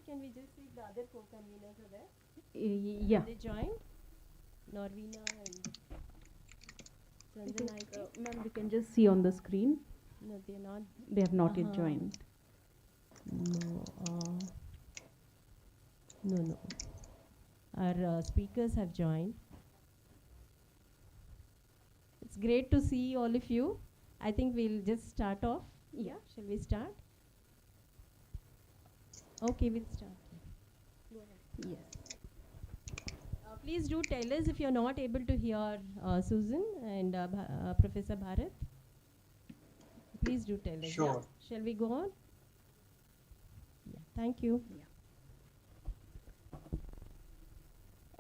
can we just see if the other co-conveners are there? Yeah. They joined? Norvina and Sanjana, Ma'am, we can just see on the screen. no, they're not. They have not yet joined. No, no. Our speakers have joined. It's great to see all of you. I think we'll just start off. Yeah, shall we start? Okay, we'll start. Go ahead. Yes. Please do tell us if you're not able to hear Susan and Professor Bharat. Please do tell us. Sure. Yeah? Shall we go on? Yeah, thank you.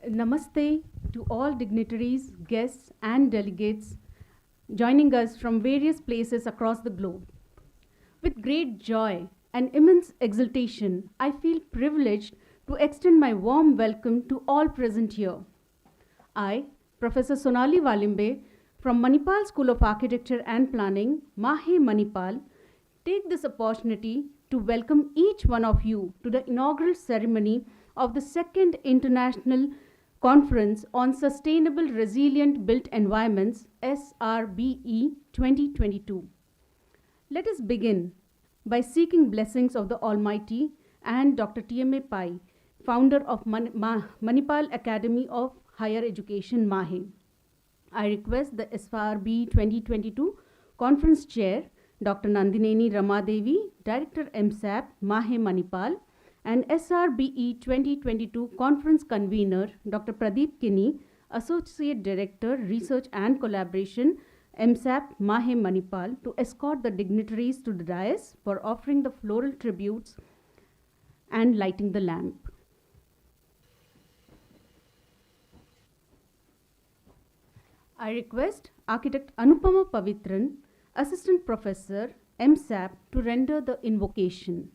Namaste to all dignitaries, guests, and delegates joining us from various places across the globe. With great joy and immense exultation, I feel privileged to extend my warm welcome to all present here. I, Professor Sonali Valimbe, from Manipal School of Architecture and Planning, Mahe Manipal, take this opportunity to welcome each one of you to the inaugural ceremony of the second International Conference on Sustainable Resilient Built Environments, SRBE 2022. Let us begin by seeking blessings of the Almighty and Dr. TMA Pai, founder of Manipal Academy of Higher Education, Mahe. I request the SRBE 2022 Conference Chair, Dr. Nandineni Ramadevi, Director MSAP, Mahe Manipal, and SRBE 2022 Conference Convener, Dr. Pradeep Kinney, Associate Director, Research and Collaboration, MSAP, Mahe Manipal, to escort the dignitaries to the dais for offering the floral tributes and lighting the lamp. I request Architect Anupama Pavitran, Assistant Professor, MSAP, to render the invocation.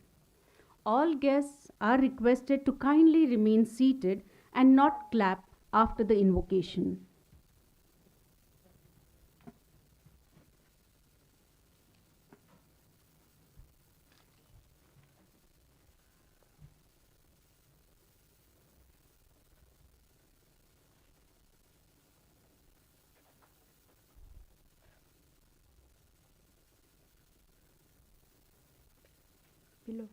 All guests are requested to kindly remain seated and not clap after the invocation. Below.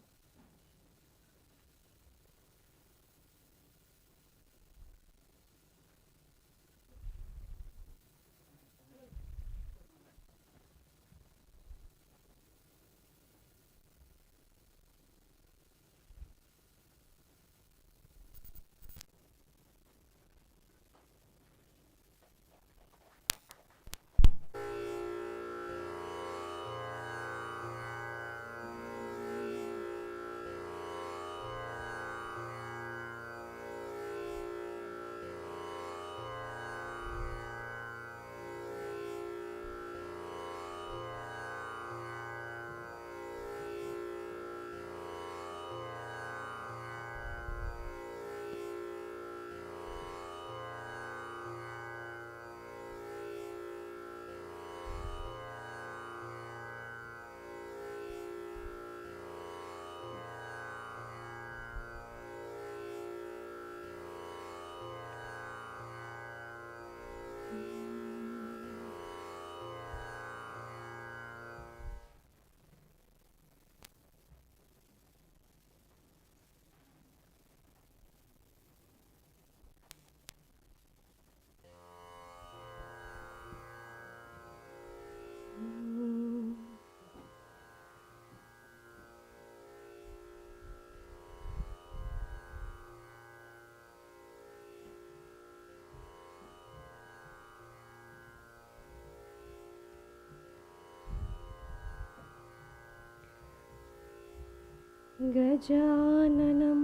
गजाननं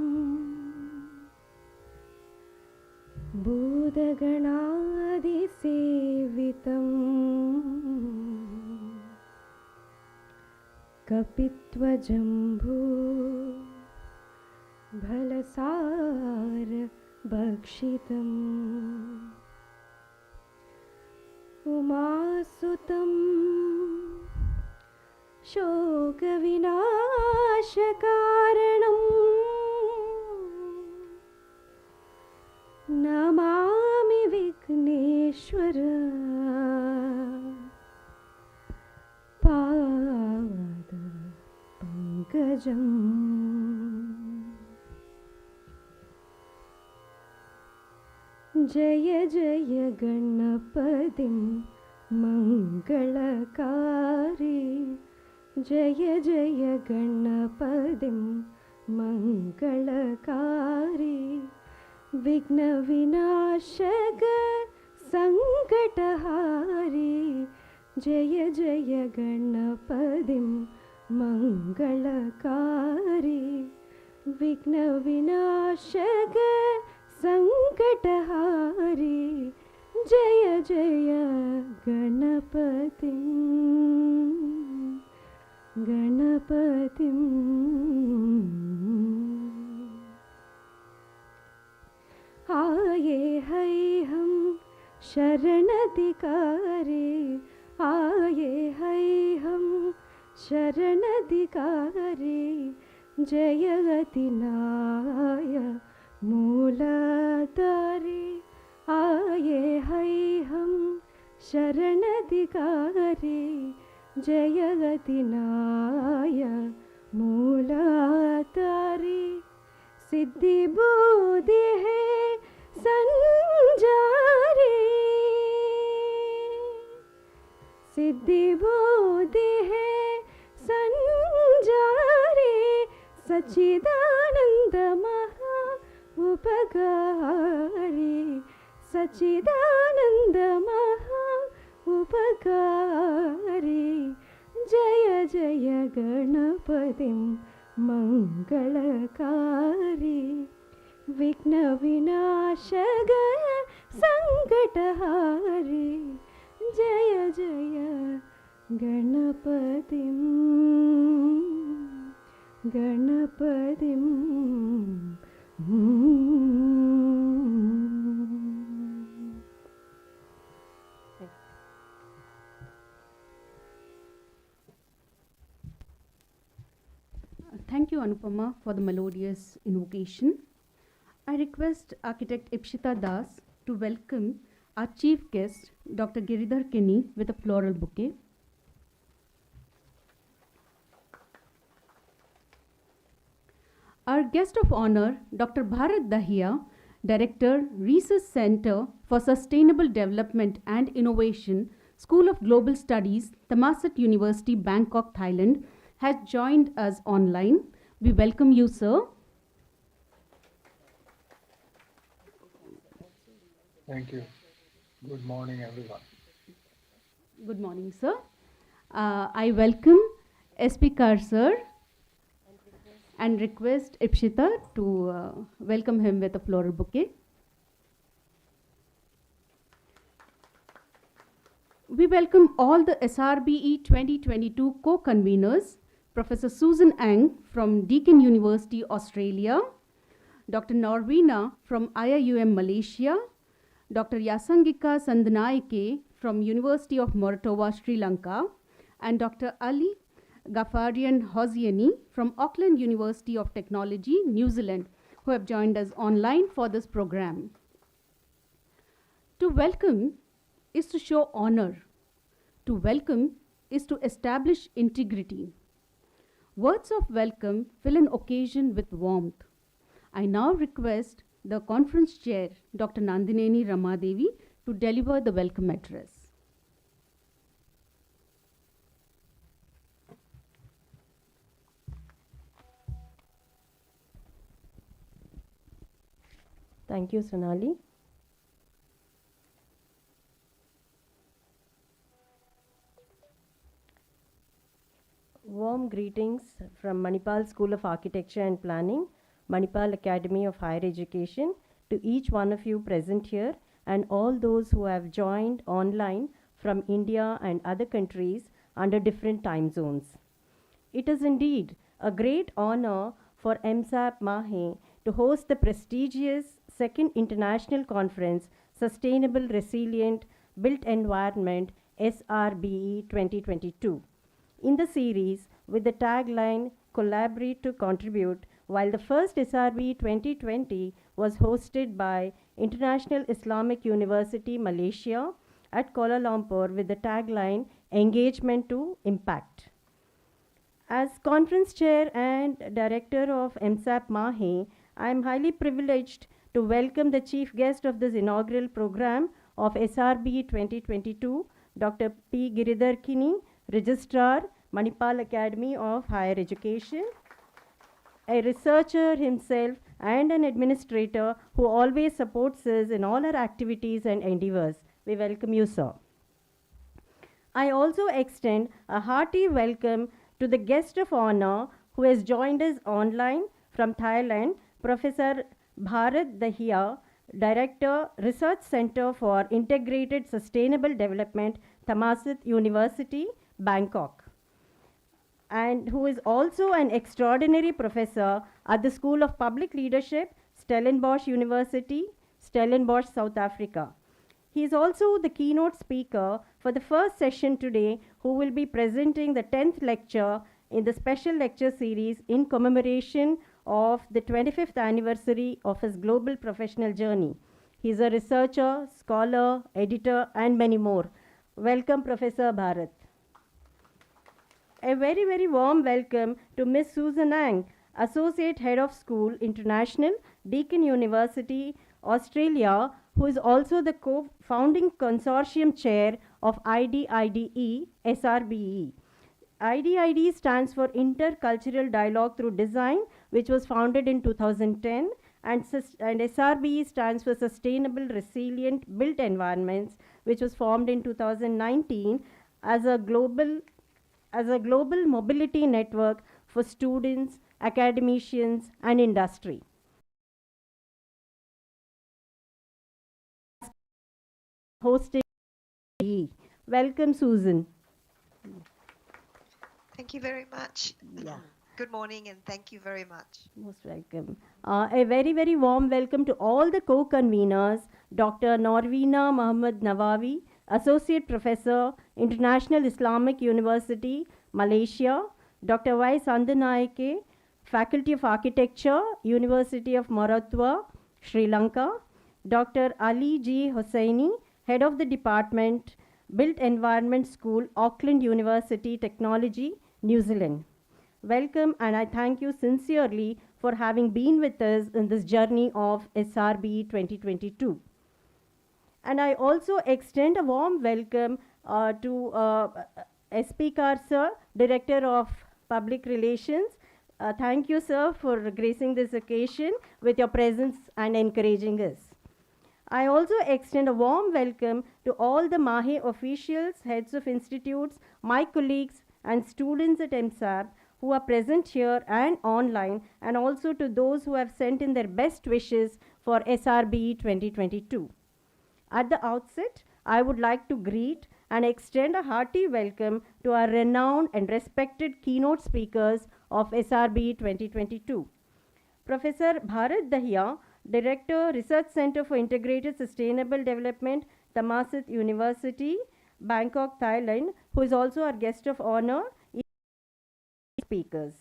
भूतगणादिसेवितं कपित्वजम्भू भलसारभक्षितम् उमासुतं शोकविनाशकारणम् जय जय गणपतिं मङ्गलकारी जय जय गणपतिं मङ्गलकारी विघ्नविनाशक सङ्कटहारी जय जय गणपतिं मङ्गलकारी विघ्नविनाशक सङ्कटहारी जय जय गणपतिं गणपतिम् आये है हम शरणधिकारी आये है हम शरणधिकारी जयगतिनाय मूलाधारी आये है हम शरणधिकारी जयगतिनाय मूलाधारी सिद्धि बुद्धि है संजारी सिद्धि बुद्धि है संजारी सच्चिदानंद महा उपकारी सच्चिदानंद महा उपकारी जय जय गणपतिं मङ्गलकारी विघ्नविनाशक सङ्कटहारी जय जय गणपतिं गणपतिं Thank you, Anupama, for the melodious invocation. I request Architect Ipshita Das to welcome our chief guest, Dr. Giridhar Kenny, with a floral bouquet. Our guest of honor, Dr. Bharat Dahiya, Director, Research Center for Sustainable Development and Innovation, School of Global Studies, Thammasat University, Bangkok, Thailand, has joined us online. We welcome you, sir. Thank you. Good morning, everyone. Good morning, sir. I welcome SP Kar sir and request Ipshita to welcome him with a floral bouquet. We welcome all the SRBE 2022 co-conveners, Professor Susan Ang from Deakin University, Australia, Dr. Norvina from IIUM, Malaysia, Dr. Yasangika Sandanaike from University of Morotova, Sri Lanka, and Dr. Ali Ghaffarian Hosseini from Auckland University of Technology, New Zealand, who have joined us online for this program. To welcome is to show honor. To welcome is to establish integrity. Words of welcome fill an occasion with warmth. I now request the conference chair, Dr. Nandineni Ramadevi, to deliver the welcome address. Thank you, Sonali. Warm greetings from Manipal School of Architecture and Planning, Manipal Academy of Higher Education, to each one of you present here and all those who have joined online from India and other countries under different time zones. It is indeed a great honor for MSAP Mahe to host the prestigious second international conference, Sustainable Resilient Built Environment SRBE 2022. In the series, with the tagline Collaborate to Contribute, while the first SRBE 2020 was hosted by International Islamic University, Malaysia, at Kuala Lumpur with the tagline Engagement to Impact. As conference chair and director of MSAP Mahe, I am highly privileged to welcome the chief guest of this inaugural program of SRBE 2022, Dr. P. Giridhar Kini, Registrar, Manipal Academy of Higher Education, a researcher himself and an administrator who always supports us in all our activities and endeavors. We welcome you, sir. I also extend a hearty welcome to the guest of honor who has joined us online from Thailand, Professor Bharat Dahiya, Director, Research Center for Integrated Sustainable Development, Thammasat University, Bangkok, and who is also an extraordinary professor at the School of Public Leadership, Stellenbosch University, Stellenbosch, South Africa. He is also the keynote speaker for the first session today, who will be presenting the 10th lecture in the special lecture series in commemoration of the 25th anniversary of his global professional journey. He is a researcher, scholar, editor, and many more. Welcome, Professor Bharat. A very, very warm welcome to Ms. Susan Ang, Associate Head of School, International, Deakin University, Australia, who is also the co-founding consortium chair of IDIDE SRBE. IDIDE stands for Intercultural Dialogue Through Design, which was founded in 2010, and SRBE stands for Sustainable Resilient Built Environments, which was formed in 2019 as a global mobility network for students, academicians, and industry. Hosting. Welcome, Susan. Thank you very much. Yeah. Good morning and thank you very much. Most welcome. A very, very warm welcome to all the co-conveners, Dr. Norveena Muhammad Nawawi, Associate Professor, International Islamic University, Malaysia, Dr. Y. Sandanayake, Faculty of Architecture, University of Maratwa, Sri Lanka, Dr. Ali G. Hosseini, Head of the Department, Built Environment School, Auckland University Technology, New Zealand. Welcome, and I thank you sincerely for having been with us in this journey of SRBE 2022. And I also extend a warm welcome to SP Kar sir, Director of Public Relations. Thank you, sir, for gracing this occasion with your presence and encouraging us. I also extend a warm welcome to all the MAHE officials, heads of institutes, my colleagues, and students at MSAP who are present here and online, and also to those who have sent in their best wishes for SRBE 2022. At the outset, I would like to greet and extend a hearty welcome to our renowned and respected keynote speakers of SRBE 2022. Professor Bharat Dahiya, Director, Research Center for Integrated Sustainable Development, Thammasat University, Bangkok, Thailand, who is also our guest of honor, speakers.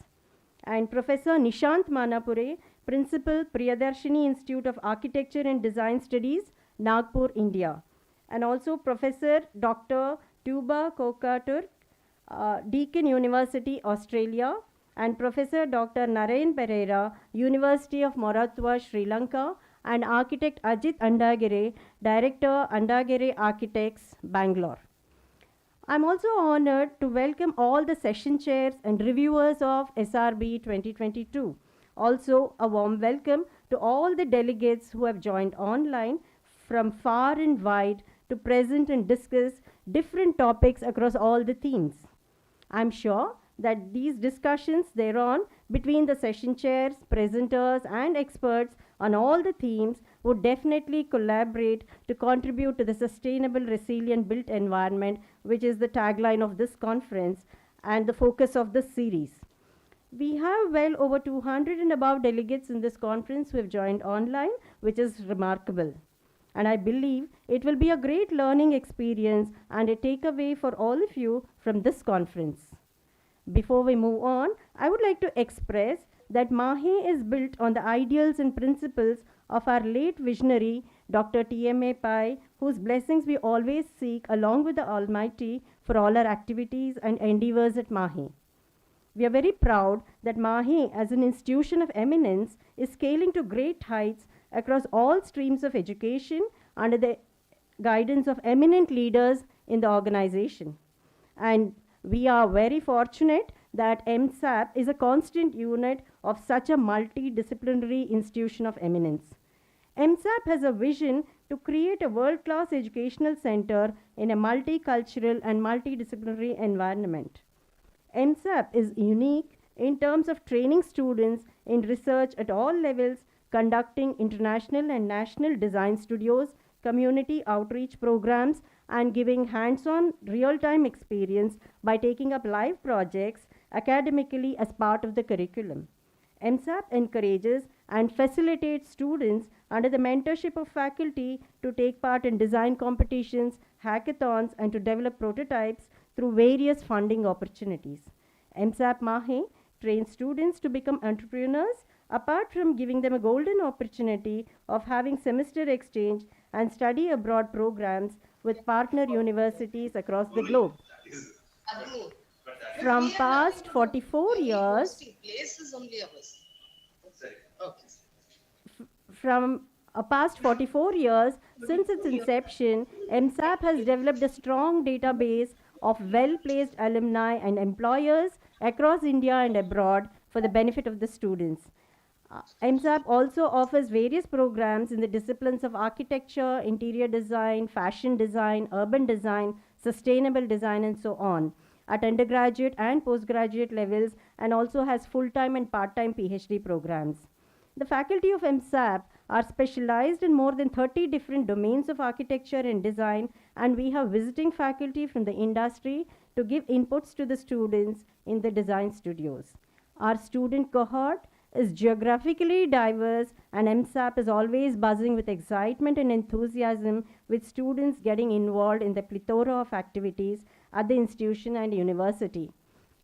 And Professor Nishant Manapure, Principal, Priyadarshini Institute of Architecture and Design Studies, Nagpur, India. And also Professor Dr. Tuba Kokatur, Deakin University, Australia, and Professor Dr. Narayan Pereira, University of Maratwa, Sri Lanka, and Architect Ajit Andagire, Director, Andagire Architects, Bangalore. I'm also honored to welcome all the session chairs and reviewers of SRBE 2022. Also, a warm welcome to all the delegates who have joined online from far and wide to present and discuss different topics across all the themes. I'm sure that these discussions thereon between the session chairs, presenters, and experts on all the themes would definitely collaborate to contribute to the sustainable, resilient built environment, which is the tagline of this conference and the focus of this series. We have well over 200 and above delegates in this conference who have joined online, which is remarkable. And I believe it will be a great learning experience and a takeaway for all of you from this conference. Before we move on, I would like to express that MAHE is built on the ideals and principles of our late visionary, Dr. T.M.A. Pai, whose blessings we always seek along with the Almighty for all our activities and endeavors at MAHE. We are very proud that MAHE, as an institution of eminence, is scaling to great heights across all streams of education under the guidance of eminent leaders in the organization. And we are very fortunate that MSAP is a constant unit of such a multidisciplinary institution of eminence. MSAP has a vision to create a world-class educational center in a multicultural and multidisciplinary environment. MSAP is unique in terms of training students in research at all levels, conducting international and national design studios, community outreach programs, and giving hands-on real-time experience by taking up live projects academically as part of the curriculum. MSAP encourages and facilitates students under the mentorship of faculty to take part in design competitions, hackathons, and to develop prototypes through various funding opportunities. MSAP MAHE trains students to become entrepreneurs apart from giving them a golden opportunity of having semester exchange and study abroad programs with partner universities across the globe. From past 44 years, from past 44 years since its inception, MSAP has developed a strong database of well-placed alumni and employers across India and abroad for the benefit of the students. MSAP also offers various programs in the disciplines of architecture, interior design, fashion design, urban design, sustainable design, and so on at undergraduate and postgraduate levels, and also has full-time and part-time PhD programs. The faculty of MSAP are specialized in more than 30 different domains of architecture and design, and we have visiting faculty from the industry to give inputs to the students in the design studios. Our student cohort is geographically diverse, and MSAP is always buzzing with excitement and enthusiasm, with students getting involved in the plethora of activities at the institution and university.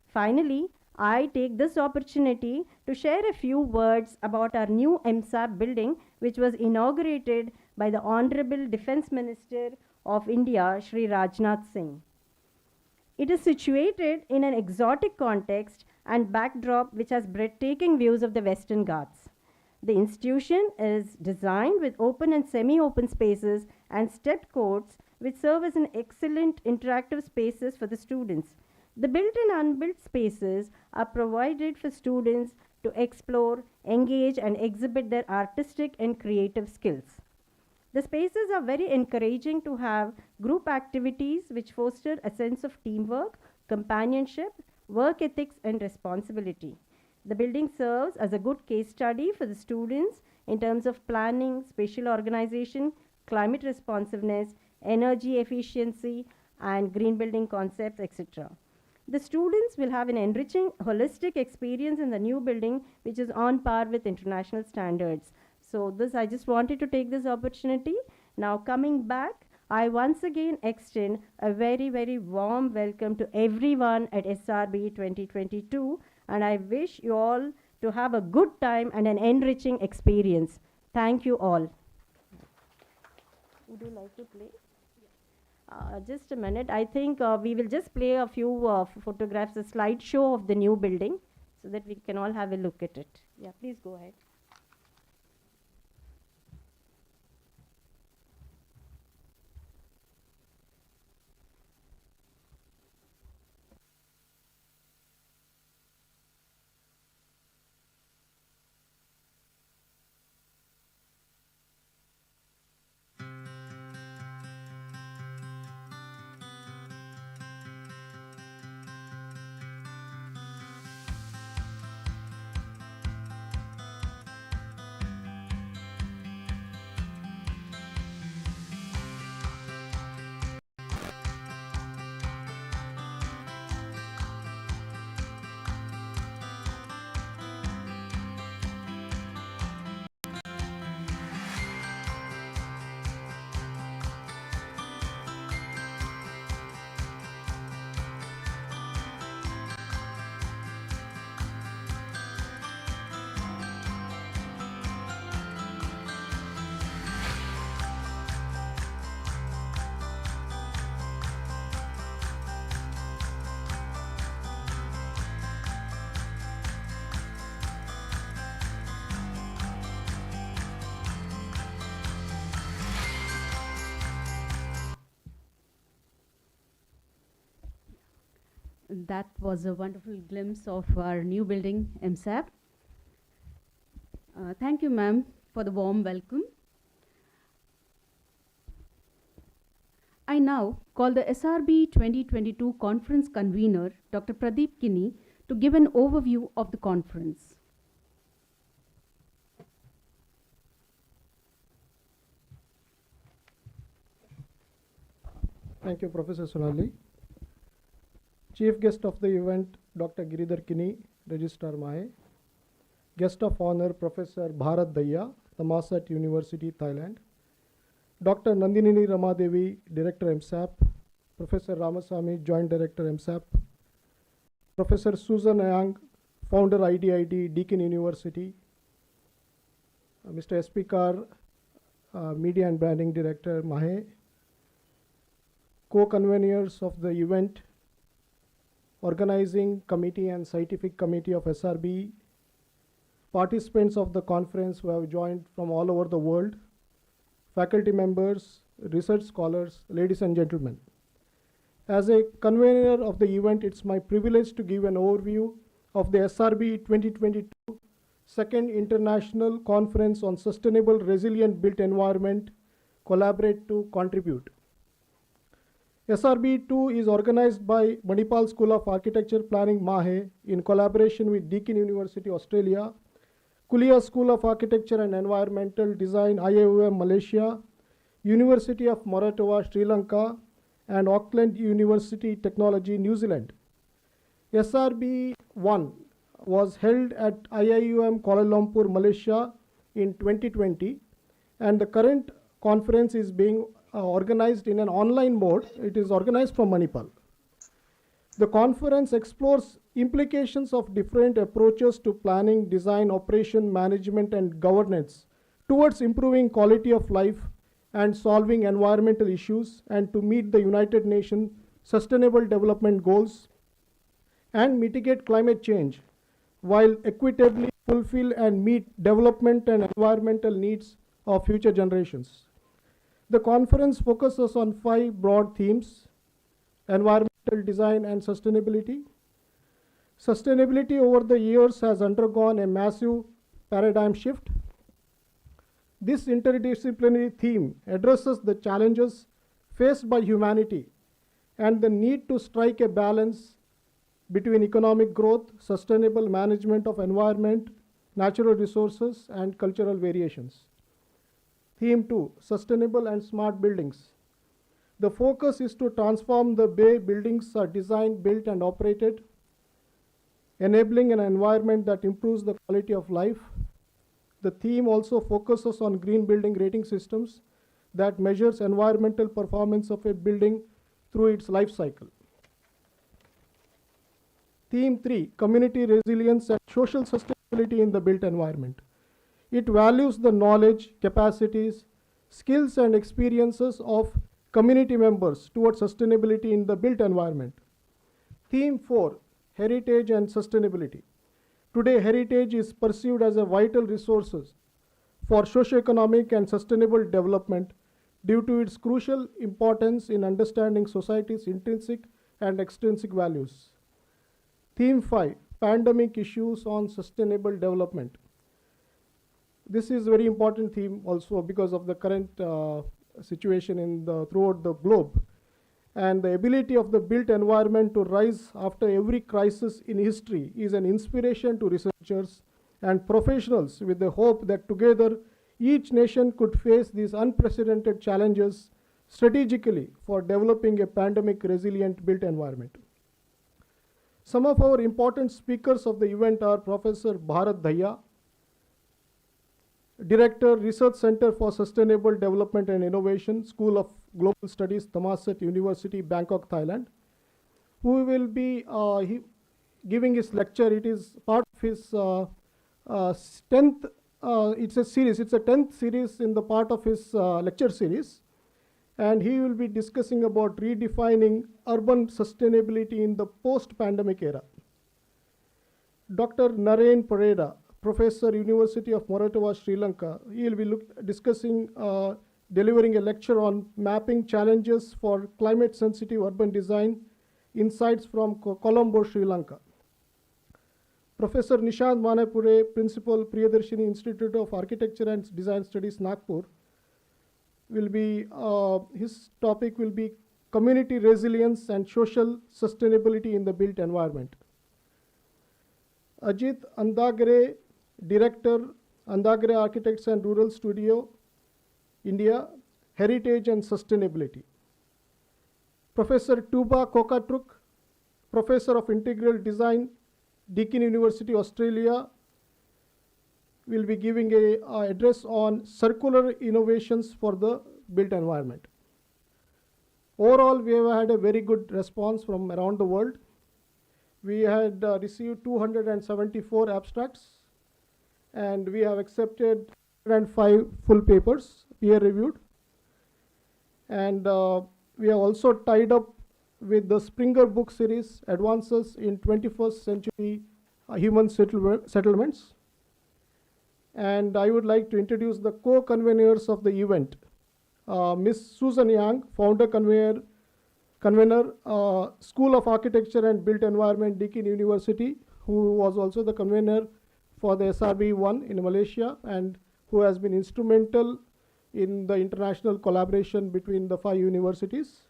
Finally, I take this opportunity to share a few words about our new MSAP building, which was inaugurated by the Honorable Defense Minister of India, Shri Rajnath Singh. It is situated in an exotic context and backdrop which has breathtaking views of the Western Ghats. The institution is designed with open and semi-open spaces and stepped courts which serve as an excellent interactive spaces for the students. The built and unbuilt spaces are provided for students to explore, engage, and exhibit their artistic and creative skills. The spaces are very encouraging to have group activities which foster a sense of teamwork, companionship, work ethics, and responsibility. The building serves as a good case study for the students in terms of planning, spatial organization, climate responsiveness, energy efficiency, and green building concepts, etc. The students will have an enriching, holistic experience in the new building, which is on par with international standards. So I just wanted to take this opportunity. Now coming back, I once again extend a very, very warm welcome to everyone at SRBE 2022, and I wish you all to have a good time and an enriching experience. Thank you all. Would you like to play? Just a minute. I think we will just play a few photographs, a slideshow of the new building, so that we can all have a look at it. Yeah, please go ahead. That was a wonderful glimpse of our new building, MSAP. Thank you, ma'am, for the warm welcome. I now call the SRBE 2022 conference convener, Dr. Pradeep Kinney, to give an overview of the conference. Thank you, Professor Sonali. Chief guest of the event, Dr. Giridhar Kinney, Registrar Mahe. Guest of honor, Professor Bharat Daya, Thammasat University, Thailand. Dr. Nandini Ramadevi, Director MSAP. Professor Ramasamy, Joint Director MSAP. Professor Susan Yang, Founder IDID, Deakin University. Mr. S.P. Kar, Media and Branding Director, Mahe. Co-conveners of the event, Organizing Committee and Scientific Committee of SRBE, participants of the conference who have joined from all over the world, faculty members, research scholars, ladies and gentlemen. As a convener of the event, it's my privilege to give an overview of the SRBE 2022 Second International Conference on Sustainable Resilient Built Environment, Collaborate to Contribute. SRBE 2 is organized by Manipal School of Architecture Planning Mahe in collaboration with Deakin University, Australia, Kulia School of Architecture and Environmental Design, IIOM, Malaysia, University of Moratuwa, Sri Lanka, and Auckland University Technology, New Zealand. SRBE 1 was held at IIOM Kuala Lumpur, Malaysia in 2020, and the current conference is being organized in an online mode. It is organized from Manipal. The conference explores implications of different approaches to planning, design, operation, management, and governance towards improving quality of life and solving environmental issues, and to meet the United Nations Sustainable Development Goals and mitigate climate change while equitably fulfill and meet development and environmental needs of future generations. The conference focuses on 5 broad themes: environmental design and sustainability. Sustainability over the years has undergone a massive paradigm shift. This interdisciplinary theme addresses the challenges faced by humanity and the need to strike a balance between economic growth, sustainable management of environment, natural resources, and cultural variations. Theme 2, Sustainable and Smart Buildings. The focus is to transform the way buildings are designed, built, and operated, enabling an environment that improves the quality of life. The theme also focuses on green building rating systems that measures environmental performance of a building through its life cycle. Theme 3, Community Resilience and Social Sustainability in the Built Environment. It values the knowledge, capacities, skills, and experiences of community members towards sustainability in the built environment. Theme 4, Heritage and Sustainability. Today, heritage is perceived as a vital resource for socio-economic and sustainable development due to its crucial importance in understanding society's intrinsic and extrinsic values. Theme 5, Pandemic Issues on Sustainable Development. This is a very important theme also because of the current situation throughout the globe, and the ability of the built environment to rise after every crisis in history is an inspiration to researchers and professionals, with the hope that together each nation could face these unprecedented challenges strategically for developing a pandemic resilient built environment. Some of our important speakers of the event are Professor Bharat Daya, Director, Research Center for Sustainable Development and Innovation, School of Global Studies, Thammasat University, Bangkok, Thailand, who will be giving his lecture. It is part of his 10th, it's a series, it's a 10th series in the part of his lecture series. And he will be discussing about redefining urban sustainability in the post-pandemic era. Dr. Naren Perera, Professor, University of Moratuwa, Sri Lanka. He will be discussing, delivering a lecture on mapping challenges for climate-sensitive urban design Insights from Colombo, Sri Lanka. Professor Nishant Manipure, Principal, Priyadarshini Institute of Architecture and Design Studies, Nagpur, will be, his topic will be community resilience and social sustainability in the built environment. Ajit Andagre, Director, Andagre Architects and Rural Studio, India, Heritage and Sustainability. Professor Tuba Kokatruk, Professor of Integral Design, Deakin University, Australia, will be giving a address on circular innovations for the built environment. Overall, we have had a very good response from around the world. We had received 274 abstracts, and we have accepted 105 full papers, peer reviewed. And we have also tied up with the Springer book series, Advances in 21st Century Human Settlements. And I would like to introduce the co-conveners of the event. Ms. Susan Yang, founder convener, School of Architecture and Built Environment, Deakin University, who was also the convener for the SRBE 1 in Malaysia, and who has been instrumental in the international collaboration between the 5 universities.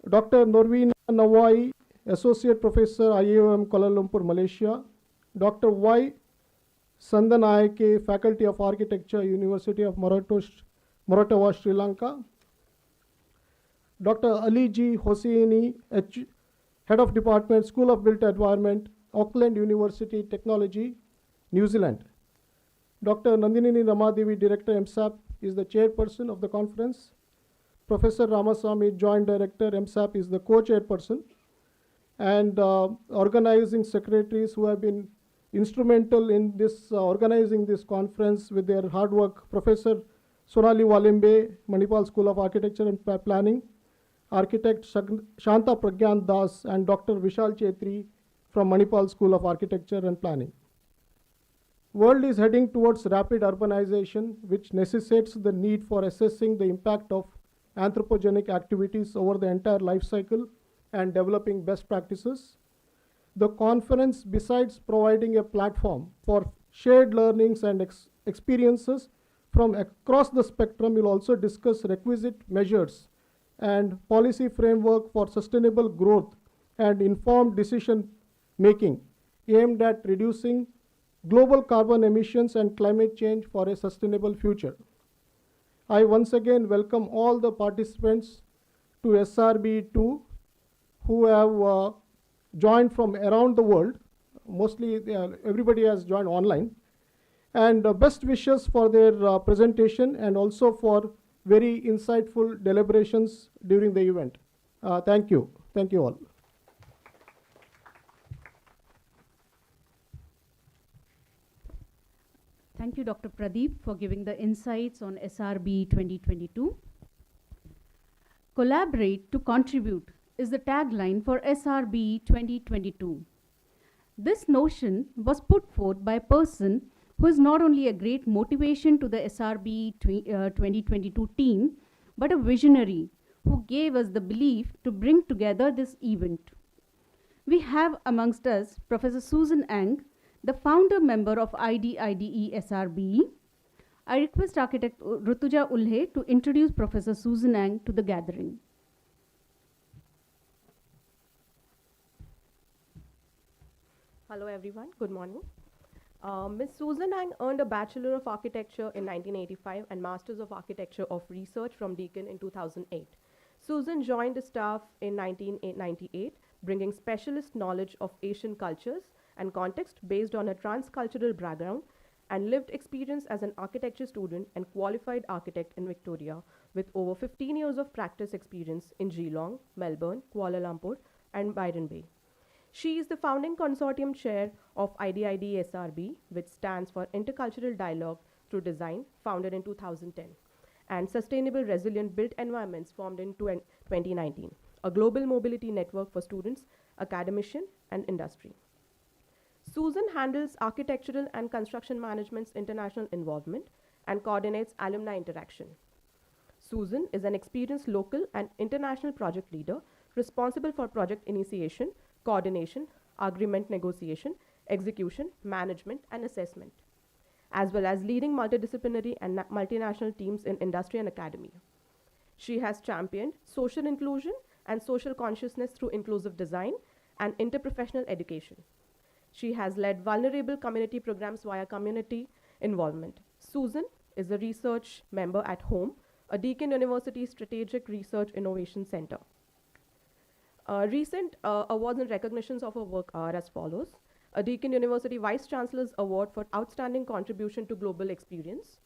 Dr. Norvina Nawai, Associate Professor, IAOM Kuala Lumpur, Malaysia. Dr. Y. Sandan Ayake, Faculty of Architecture, University of Moratuwa, Sri Lanka. Dr. Ali G. Hosseini, Head of Department, School of Built Environment, Auckland University Technology, New Zealand. Dr. Nandini Ramadevi, Director, MSAP, is the chairperson of the conference. Professor Ramaswamy, Joint Director, MSAP, is the co-chairperson. And organizing secretaries who have been instrumental in this organizing this conference with their hard work: Professor Sonali Walimbe, Manipal School of Architecture and Planning, architect Shanta Pragyan Das, and Dr. Vishal Chetri from Manipal School of Architecture and Planning. World is heading towards rapid urbanization, which necessitates the need for assessing the impact of anthropogenic activities over the entire life cycle and developing best practices. The conference, besides providing a platform for shared learnings and experiences from across the spectrum, will also discuss requisite measures and policy framework for sustainable growth and informed decision making aimed at reducing global carbon emissions and climate change for a sustainable future. I once again welcome all the participants to SRBE 2 who have joined from around the world. Mostly everybody has joined online. And best wishes for their presentation and also for very insightful deliberations during the event. Thank you. Thank you all. Thank you, Dr. Pradeep, for giving the insights on SRBE 2022. Collaborate to contribute is the tagline for SRBE 2022. This notion was put forth by a person who is not only a great motivation to the SRBE 2022 team, but a visionary who gave us the belief to bring together this event. We have amongst us Professor Susan Ang, the founder member of IDIDE SRBE. I request architect Rutuja Ulhe to introduce Professor Susan Ang to the gathering. Hello everyone, good morning. Ms. Susan Ang earned a Bachelor of Architecture in 1985 and Masters of Architecture of Research from Deakin in 2008. Susan joined the staff in 1998, bringing specialist knowledge of Asian cultures and context based on a transcultural background and lived experience as an architecture student and qualified architect in Victoria, with over 15 years of practice experience in Geelong, Melbourne, Kuala Lumpur, and Byron Bay. She is the founding consortium chair of IDID SRB, which stands for Intercultural Dialogue Through Design, founded in 2010, and Sustainable Resilient Built Environments, formed in 2019, a global mobility network for students, academicians, and industry. Susan handles architectural and construction management's international involvement and coordinates alumni interaction. Susan is an experienced local and international project leader responsible for project initiation, coordination, agreement negotiation, execution, management, and assessment, as well as leading multidisciplinary and multinational teams in industry and academia. She has championed social inclusion and social consciousness through inclusive design and interprofessional education. She has led vulnerable community programs via community involvement. Susan is a research member at HOME, a Deakin University Strategic Research Innovation Center. Recent awards and recognitions of her work are as follows: a Deakin University Vice Chancellor's Award for Outstanding Contribution to Global Experience,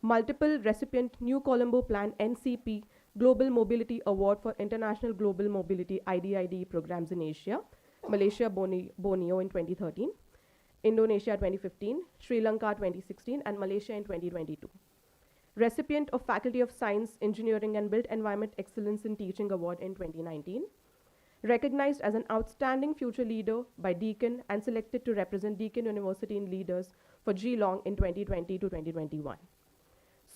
multiple recipient New Colombo Plan NCP Global Mobility Award for International Global Mobility IDID programs in Asia, Malaysia Borneo in 2013, Indonesia 2015, Sri Lanka 2016, and Malaysia in 2022. Recipient of Faculty of Science, Engineering and Built Environment Excellence in Teaching Award in 2019. Recognized as an outstanding future leader by Deakin and selected to represent Deakin University in Leaders for Geelong in 2020 to 2021.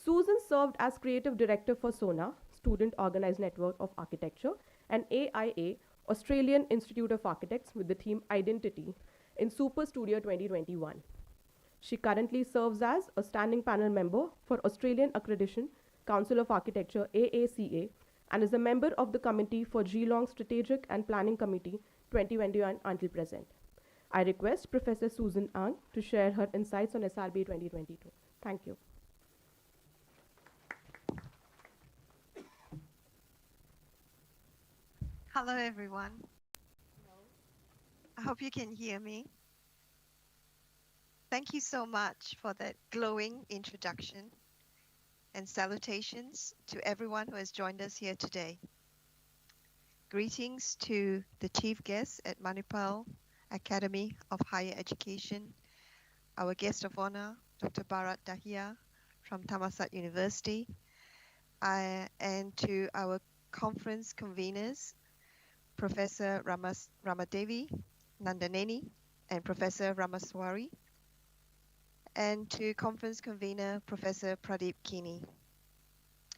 Susan served as creative director for SONA, Student Organized Network of Architecture, and AIA, Australian Institute of Architects, with the theme Identity in Super Studio 2021. She currently serves as a standing panel member for Australian Accreditation Council of Architecture AACA and is a member of the committee for Geelong Strategic and Planning Committee 2021 until present. I request Professor Susan Ang to share her insights on SRBE 2022. Thank you. Hello, everyone. I hope you can hear me. Thank you so much for that glowing introduction and salutations to everyone who has joined us here today. Greetings to the chief guests at Manipal Academy of Higher Education, our guest of honor, Dr. Bharat Dahia from Thammasat University, and to our conference conveners, Professor Ramadevi Nandaneni and Professor Ramaswari, and to conference convener Professor Pradeep Kini.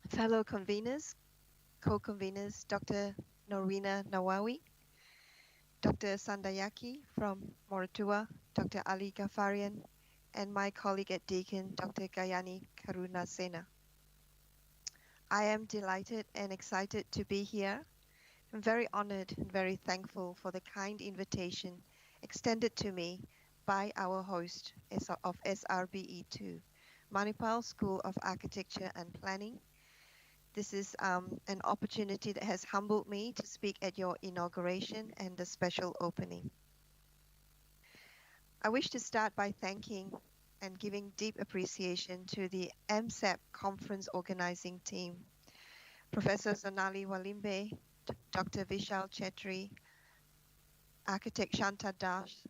Fellow conveners, co-conveners Dr. Norina Nawawi, Dr. Sandayaki from Moratua, Dr. Ali Ghaffarian, and my colleague at Deakin, Dr. Gayani Karunasena. I am delighted and excited to be here. I'm very honored and very thankful for the kind invitation extended to me by our host of SRBE2, Manipal School of Architecture and Planning. This is an opportunity that has humbled me to speak at your inauguration and the special opening. I wish to start by thanking and giving deep appreciation to the MSAP conference organizing team, Professor Sonali Walimbe, Dr. Vishal Chetri, Architect Shanta Das,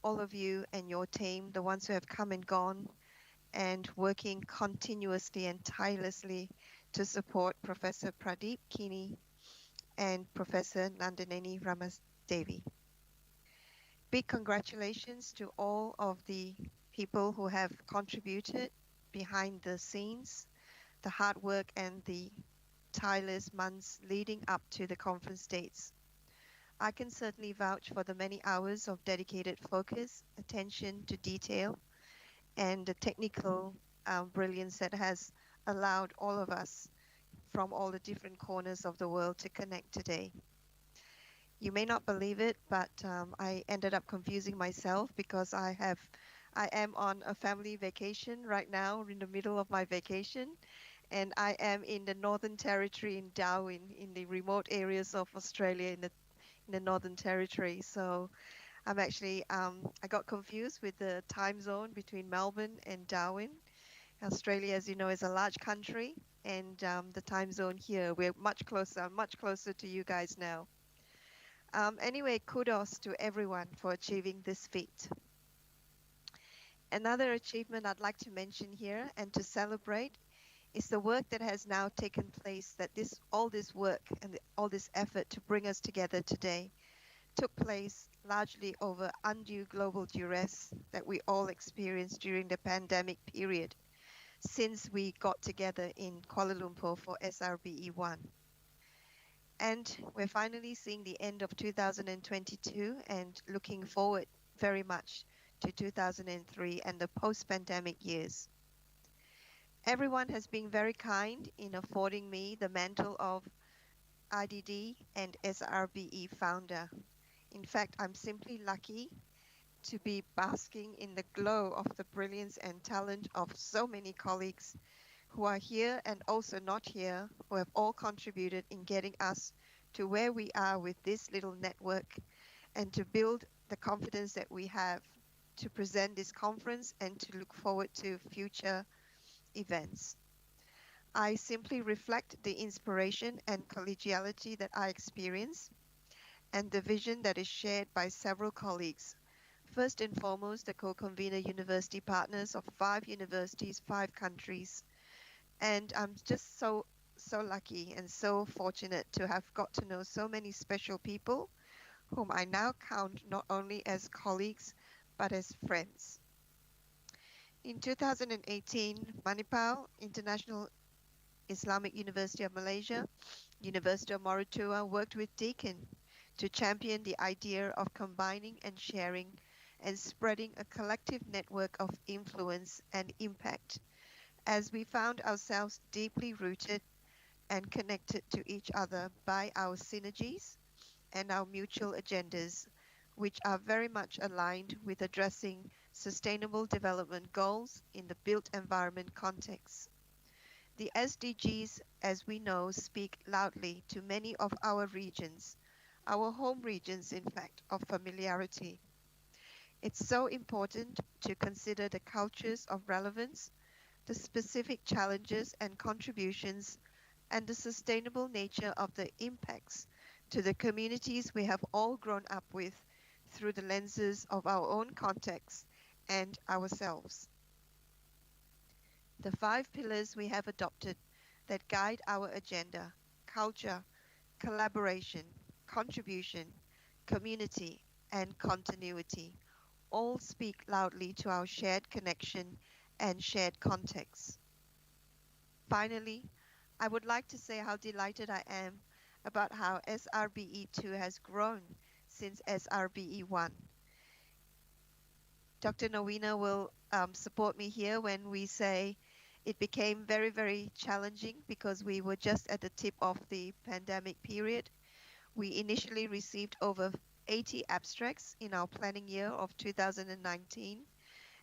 all of you and your team, the ones who have come and gone, and working continuously and tirelessly to support Professor Pradeep Kini and Professor Nandaneni Ramasdevi. Big congratulations to all of the people who have contributed behind the scenes, the hard work and the tireless months leading up to the conference dates. I can certainly vouch for the many hours of dedicated focus, attention to detail, and the technical brilliance that has allowed all of us from all the different corners of the world to connect today. You may not believe it, but I ended up confusing myself because I am on a family vacation right now, in the middle of my vacation, and I am in the Northern Territory in Darwin, in the remote areas of Australia, in the Northern Territory. So I'm actually, I got confused with the time zone between Melbourne and Darwin. Australia, as you know, is a large country, and the time zone here, we're much closer to you guys now. Anyway, kudos to everyone for achieving this feat. Another achievement I'd like to mention here and to celebrate is the work that has now taken place, that all this work and all this effort to bring us together today took place largely over undue global duress that we all experienced during the pandemic period since we got together in Kuala Lumpur for SRBE1. And we're finally seeing the end of 2022 and looking forward very much to 2003 and the post-pandemic years. Everyone has been very kind in affording me the mantle of IDD and SRBE founder. In fact, I'm simply lucky to be basking in the glow of the brilliance and talent of so many colleagues who are here and also not here, who have all contributed in getting us to where we are with this little network and to build the confidence that we have to present this conference and to look forward to future events. I simply reflect the inspiration and collegiality that I experience and the vision that is shared by several colleagues. First and foremost, the co-convener university partners of 5 universities, 5 countries. And I'm just so lucky and so fortunate to have got to know so many special people whom I now count not only as colleagues but as friends. In 2018, Manipal, International Islamic University of Malaysia, University of Moratuwa worked with Deakin to champion the idea of combining and sharing and spreading a collective network of influence and impact, as we found ourselves deeply rooted and connected to each other by our synergies and our mutual agendas, which are very much aligned with addressing sustainable development goals in the built environment context. The SDGs, as we know, speak loudly to many of our regions, our home regions, in fact, of familiarity. It's so important to consider the cultures of relevance, the specific challenges and contributions, and the sustainable nature of the impacts to the communities we have all grown up with through the lenses of our own context and ourselves. The 5 pillars we have adopted that guide our agenda: culture, collaboration, contribution, community, and continuity, all speak loudly to our shared connection and shared context. Finally, I would like to say how delighted I am about how SRBE2 has grown since SRBE1. Dr. Nowina will support me here when we say it became very, very challenging because we were just at the tip of the pandemic period. We initially received over 80 abstracts in our planning year of 2019.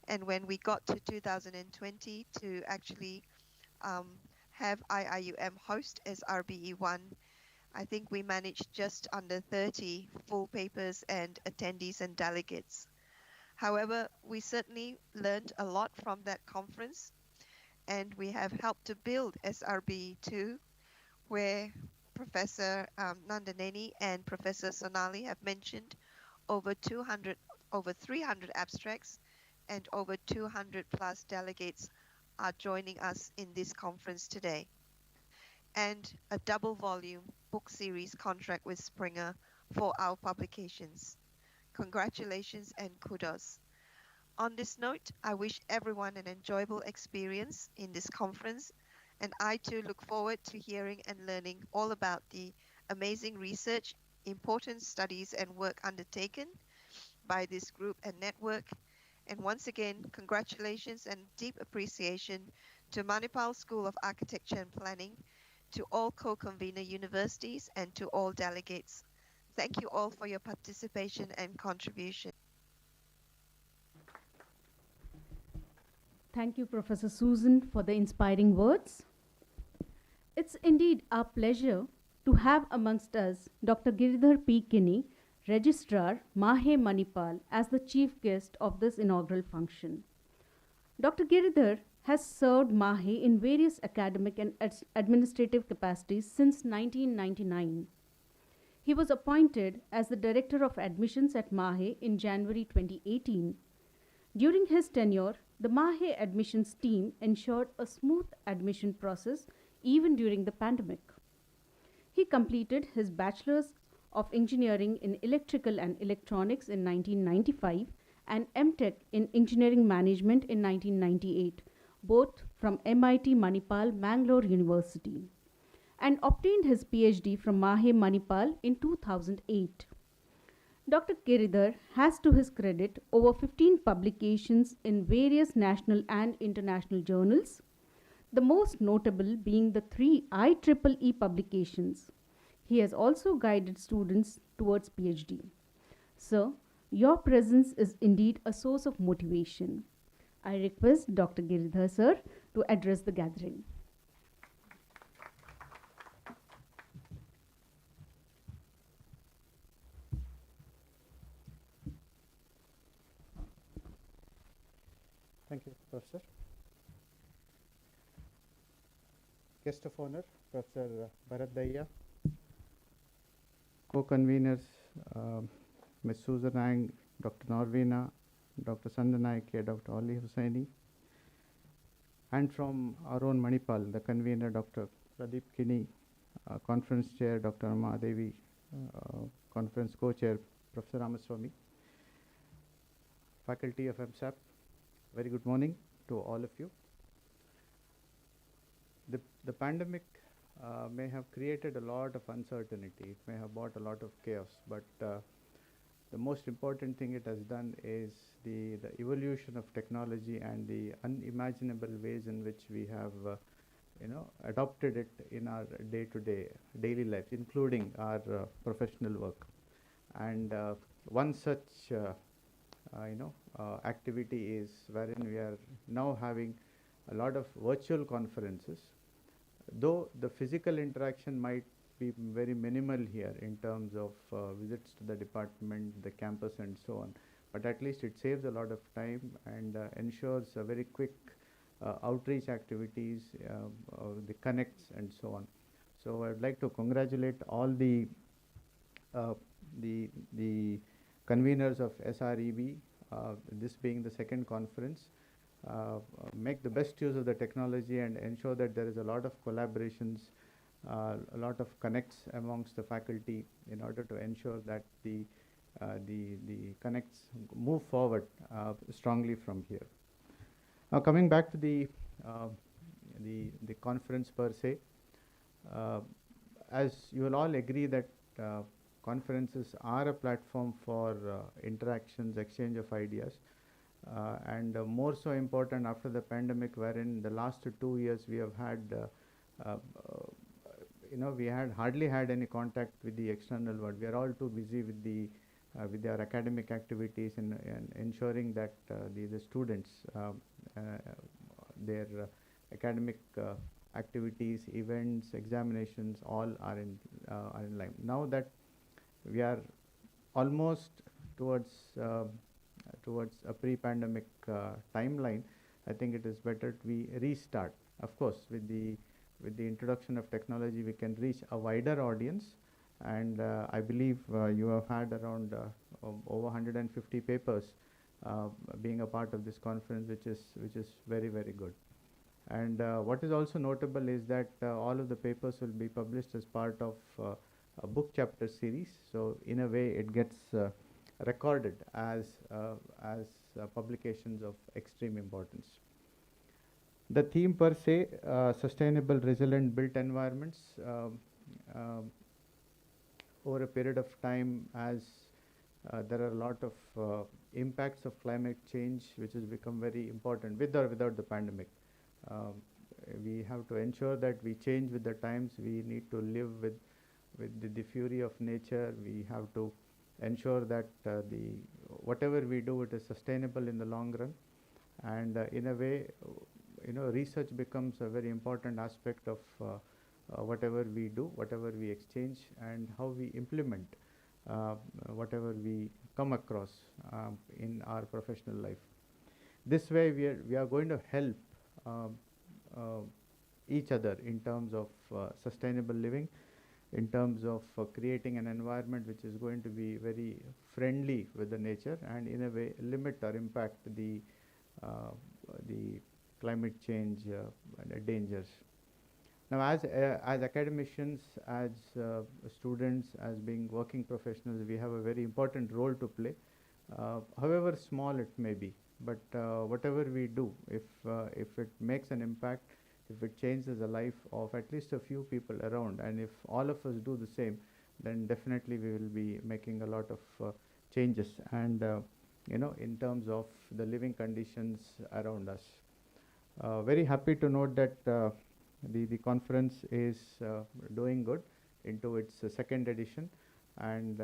And when we got to 2020 to actually have IIUM host SRBE1, I think we managed just under 30 full papers and attendees and delegates. However, we certainly learned a lot from that conference, and we have helped to build SRBE2, where Professor Nandaneni and Professor Sonali have mentioned over 300 abstracts and over 200 plus delegates are joining us in this conference today. And a double volume book series contract with Springer for our publications. Congratulations and kudos. On this note, I wish everyone an enjoyable experience in this conference, and I too look forward to hearing and learning all about the amazing research, important studies and work undertaken by this group and network. And once again, congratulations and deep appreciation to Manipal School of Architecture and Planning, to all co-convener universities, and to all delegates. Thank you all for your participation and contribution. Thank you, Professor Susan, for the inspiring words. It's indeed our pleasure to have amongst us Dr. Giridhar P. Kinney, Registrar, Mahe Manipal, as the chief guest of this inaugural function. Dr. Giridhar has served Mahe in various academic and administrative capacities since 1999. He was appointed as the Director of Admissions at Mahe in January 2018. During his tenure, the Mahe admissions team ensured a smooth admission process even during the pandemic. He completed his Bachelor's of Engineering in Electrical and Electronics in 1995 and MTech in Engineering Management in 1998, both from MIT Manipal, Mangalore University. and obtained his PhD from Mahe, Manipal in 2008. Dr. Giridhar has to his credit over 15 publications in various national and international journals, the most notable being the 3 IEEE publications. He has also guided students towards PhD. Sir, your presence is indeed a source of motivation. I request Dr. Giridhar sir to address the gathering. Thank you, Professor. Guest of honor, Professor Bharat Daya, co-conveners, Ms. Susan Ang, Dr. Norvina, Dr. Sandanaike, Dr. Ali Hussaini, and from our own Manipal, the convener, Dr. Pradeep Kini, conference chair, Dr. Amadevi, conference co-chair, Professor Ramaswamy, faculty of MSAP, very good morning to all of you. The pandemic may have created a lot of uncertainty. It may have brought a lot of chaos, but the most important thing it has done is the evolution of technology and the unimaginable ways in which we have adopted it in our day-to-day daily lives, including our professional work. And one such activity is wherein we are now having a lot of virtual conferences, though the physical interaction might be very minimal here in terms of visits to the department, the campus and so on, but at least it saves a lot of time and ensures a very quick outreach activities, the connects and so on. So I would like to congratulate all the conveners of SREB, this being the second conference. Make the best use of the technology and ensure that there is a lot of collaborations, a lot of connects amongst the faculty in order to ensure that the connects move forward strongly from here. Now coming back to the conference per se, as you will all agree that conferences are a platform for interactions, exchange of ideas, and more so important after the pandemic, wherein the last 2 years we have had we had hardly had any contact with the external world. We are all too busy with our academic activities and ensuring that the students their academic activities, events, examinations, all are in line. Now that we are almost towards a pre-pandemic timeline, I think it is better we restart. Of course, with the introduction of technology, we can reach a wider audience, and I believe you have had around over 150 papers being a part of this conference, which is very, very good. And what is also notable is that all of the papers will be published as part of a book chapter series. So in a way, it gets recorded as publications of extreme importance. The theme per se, sustainable, resilient built environments. Over a period of time, as there are a lot of impacts of climate change, which has become very important with or without the pandemic. We have to ensure that we change with the times. We need to live with the fury of nature. We have to ensure that whatever we do, it is sustainable in the long run. And in a way, research becomes a very important aspect of whatever we do, whatever we exchange, and how we implement whatever we come across in our professional life. This way, we are going to help each other in terms of sustainable living, in terms of creating an environment which is going to be very friendly with the nature, and in a way limit or impact the climate change dangers. Now, as academicians, as students, as being working professionals, we have a very important role to play, however small it may be. But whatever we do, if it makes an impact, if it changes the life of at least a few people around, and if all of us do the same, then definitely we will be making a lot of changes, and in terms of the living conditions around us. Very happy to note that the conference is doing good into its second edition, and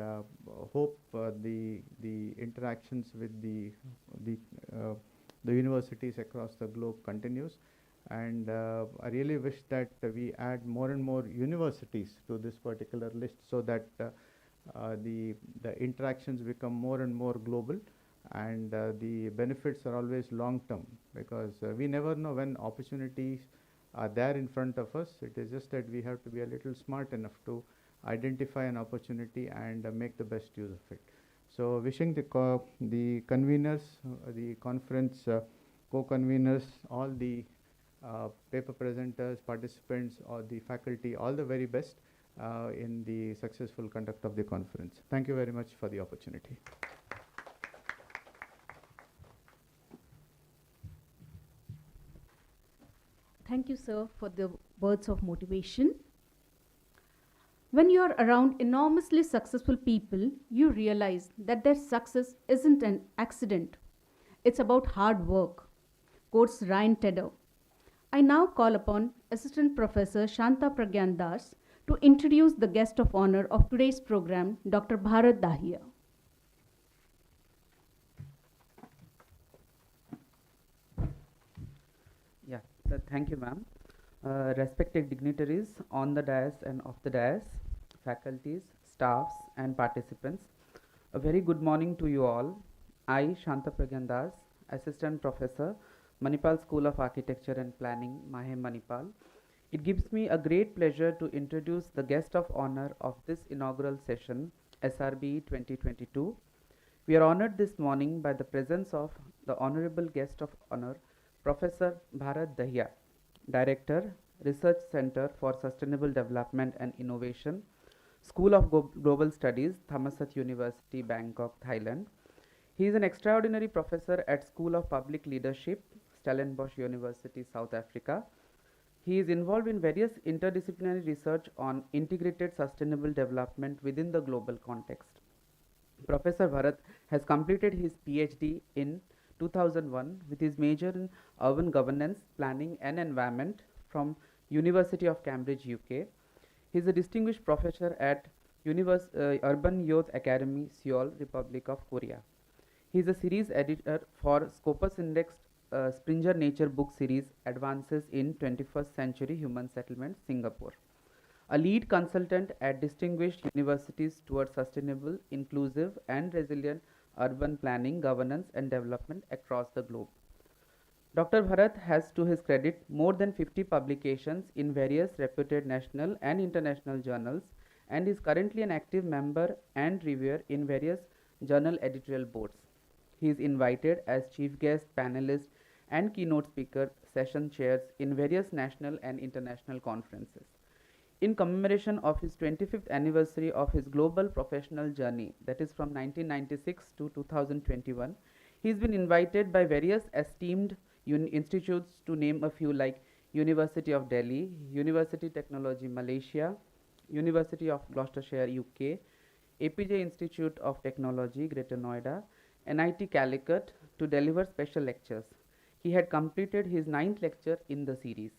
hope the interactions with the uh, the universities across the globe continues, and I really wish that we add more and more universities to this particular list, so that the interactions become more and more global, and the benefits are always long term, because we never know when opportunities are there in front of us. It is just that we have to be a little smart enough to identify an opportunity and make the best use of it. So wishing the conveners, the conference co-conveners, all the paper presenters, participants, or the faculty, all the very best in the successful conduct of the conference. Thank you very much for the opportunity. Thank you, sir, for the words of motivation. When you are around enormously successful people, you realize that their success isn't an accident. It's about hard work. Quotes Ryan Tedder. I now call upon Assistant Professor Shanta Pragyan Das to introduce the guest of honor of today's program, Dr. Bharat Dahiya. Yeah, thank you, ma'am. Respected dignitaries on the dais and off the dais, faculties, staffs, and participants, a very good morning to you all. I, Shanta Pragyan Das, Assistant Professor, Manipal School of Architecture and Planning, Mahe Manipal. It gives me a great pleasure to introduce the guest of honor of this inaugural session, SRBE 2022. We are honored this morning by the presence of the honorable guest of honor, Professor Bharat Dahiya, Director, Research Center for Sustainable Development and Innovation, School of Global Studies, Thammasat University, Bangkok, Thailand. He is an extraordinary professor at School of Public Leadership, Stellenbosch University, South Africa. He is involved in various interdisciplinary research on integrated sustainable development within the global context. Professor Bharat has completed his PhD in 2001 with his major in urban governance, planning and environment from University of Cambridge, UK. He is a distinguished professor at Urban Youth Academy, Seoul, Republic of Korea. He is a series editor for Scopus Indexed Springer Nature book series Advances in 21st Century Human Settlement, Singapore. A lead consultant at distinguished universities towards sustainable, inclusive and resilient urban planning, governance and development across the globe. Dr. Bharat has to his credit more than 50 publications in various reputed national and international journals, and is currently an active member and reviewer in various journal editorial boards. He is invited as chief guest, panelist and keynote speaker, session chairs in various national and international conferences. In commemoration of his 25th anniversary of his global professional journey, that is from 1996 to 2021, he has been invited by various esteemed institutes, to name a few, like University of Delhi, University Technology Malaysia, University of Gloucestershire, UK, APJ Institute of Technology, Greater Noida, NIT Calicut, to deliver special lectures. He had completed his 9th lecture in the series.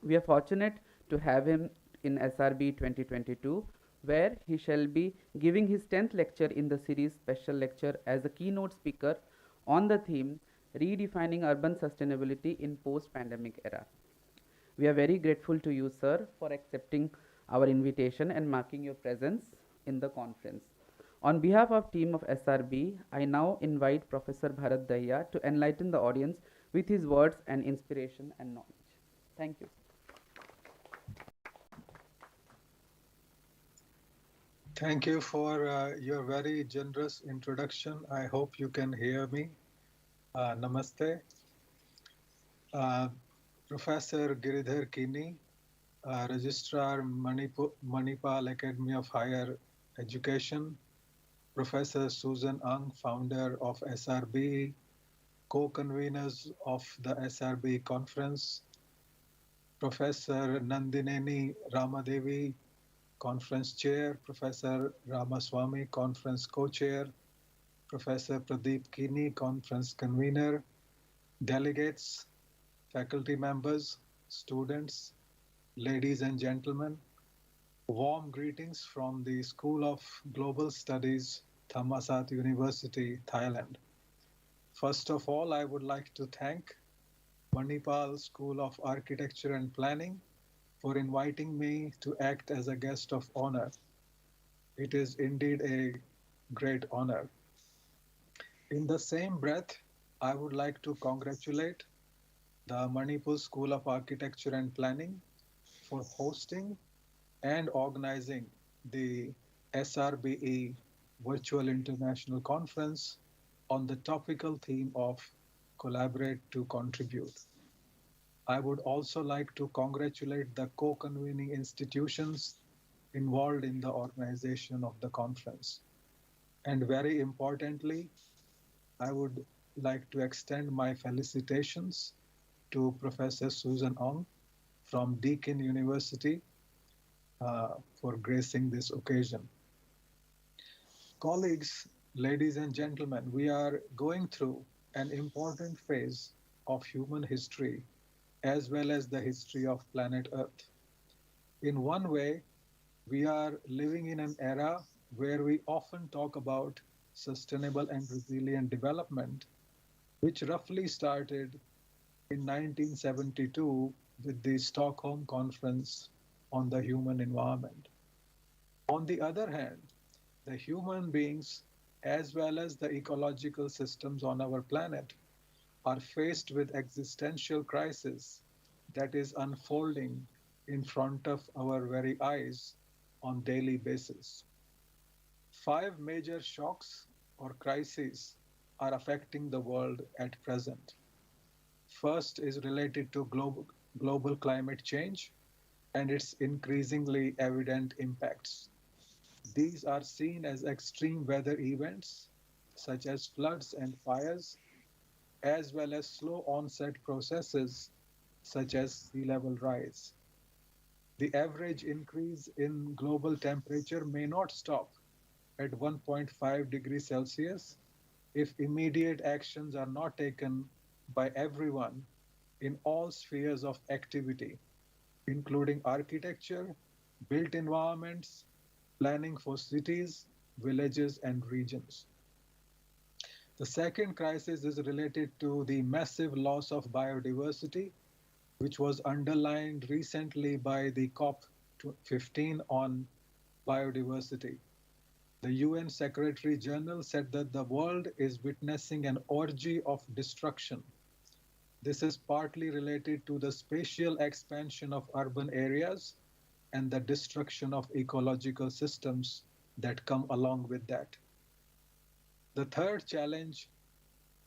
We are fortunate to have him in SRBE 2022, where he shall be giving his 10th lecture in the series special lecture as a keynote speaker on the theme Redefining Urban Sustainability in Post-Pandemic Era. We are very grateful to you, sir, for accepting our invitation and marking your presence in the conference. On behalf of team of SRB, I now invite Professor Bharat Dahiya to enlighten the audience with his words and inspiration and knowledge. Thank you. Thank you for your very generous introduction. I hope you can hear me. Namaste. Professor Giridhar Kini, Registrar Manipal Academy of Higher Education, Professor Susan Ang, founder of SRBE, co-conveners of the SRBE conference, Professor Nandineni Ramadevi, Conference Chair, Professor Ramaswamy, Conference Co-Chair, Professor Pradeep Kini, Conference Convener, delegates, faculty members, students, ladies and gentlemen, warm greetings from the School of Global Studies, Thammasat University, Thailand. First of all, I would like to thank Manipal School of Architecture and Planning for inviting me to act as a guest of honor. It is indeed a great honor. In the same breath, I would like to congratulate the Manipal School of Architecture and Planning for hosting and organizing the SRBE Virtual International Conference on the topical theme of Collaborate to Contribute. I would also like to congratulate the co-convening institutions involved in the organization of the conference. And very importantly, I would like to extend my felicitations to Professor Susan Ong from Deakin University for gracing this occasion. Colleagues, ladies and gentlemen, we are going through an important phase of human history as well as the history of planet Earth. In one way, we are living in an era where we often talk about sustainable and resilient development, which roughly started in 1972 with the Stockholm Conference on the Human Environment. On the other hand, the human beings as well as the ecological systems on our planet are faced with existential crisis that is unfolding in front of our very eyes on daily basis. 5 major shocks or crises are affecting the world at present. First is related to global climate change and its increasingly evident impacts. These are seen as extreme weather events such as floods and fires, as well as slow onset processes such as sea level rise. The average increase in global temperature may not stop at 1.5 degrees Celsius if immediate actions are not taken by everyone in all spheres of activity, including architecture, built environments, planning for cities, villages, and regions. The second crisis is related to the massive loss of biodiversity, which was underlined recently by the COP15 on biodiversity. The UN Secretary General said that the world is witnessing an orgy of destruction. This is partly related to the spatial expansion of urban areas and the destruction of ecological systems that come along with that. The third challenge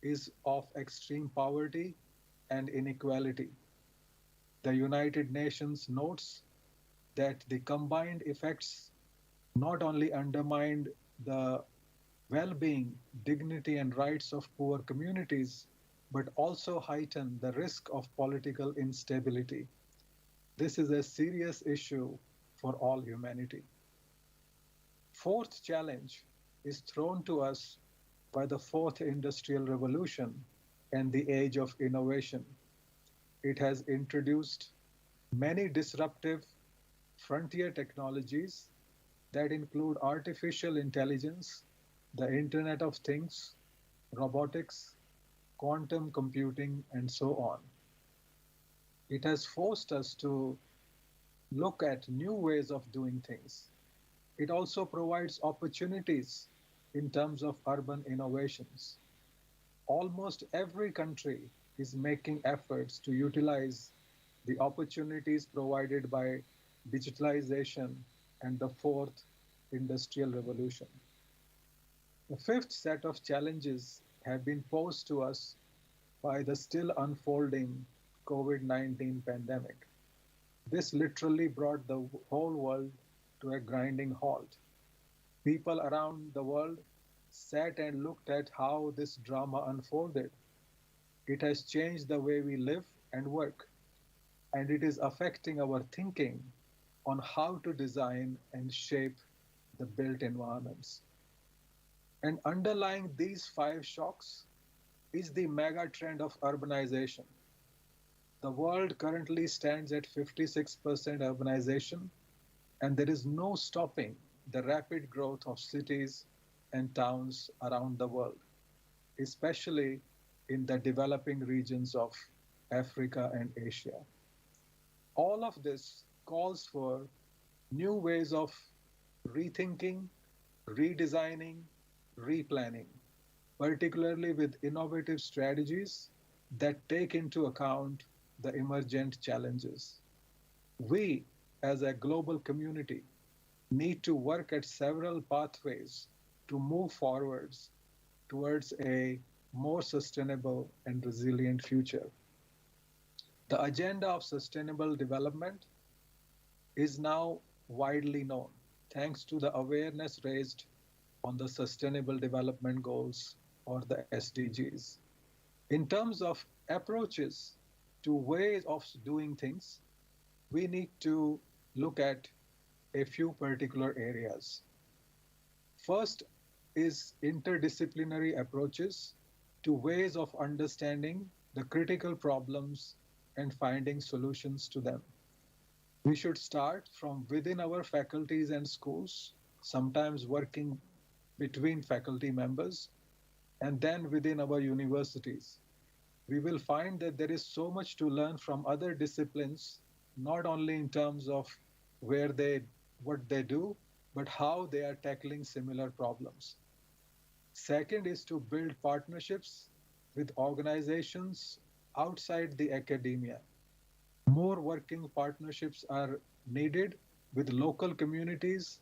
is of extreme poverty and inequality. The United Nations notes that the combined effects not only undermined the well-being, dignity, and rights of poor communities, but also heighten the risk of political instability. This is a serious issue for all humanity. Fourth challenge is thrown to us by the fourth industrial revolution and the age of innovation. It has introduced many disruptive frontier technologies that include artificial intelligence, the Internet of Things, robotics, quantum computing, and so on. It has forced us to look at new ways of doing things. It also provides opportunities in terms of urban innovations. Almost every country is making efforts to utilize the opportunities provided by digitalization and the fourth industrial revolution. The fifth set of challenges have been posed to us by the still unfolding COVID-19 pandemic. This literally brought the whole world to a grinding halt. People around the world sat and looked at how this drama unfolded. It has changed the way we live and work. and it is affecting our thinking on how to design and shape the built environments. And underlying these five shocks is the mega trend of urbanization. The world currently stands at 56% urbanization, and there is no stopping the rapid growth of cities and towns around the world, especially in the developing regions of Africa and Asia. All of this calls for new ways of rethinking, redesigning, replanning, particularly with innovative strategies that take into account the emergent challenges. We, as a global community, need to work at several pathways to move forwards towards a more sustainable and resilient future. The agenda of sustainable development is now widely known thanks to the awareness raised on the Sustainable Development Goals or the SDGs. In terms of approaches to ways of doing things, we need to look at a few particular areas. First is interdisciplinary approaches to ways of understanding the critical problems and finding solutions to them. We should start from within our faculties and schools, sometimes working between faculty members, and then within our universities. We will find that there is so much to learn from other disciplines, not only in terms of where they what they do, but how they are tackling similar problems. Second is to build partnerships with organizations outside the academia. More working partnerships are needed with local communities,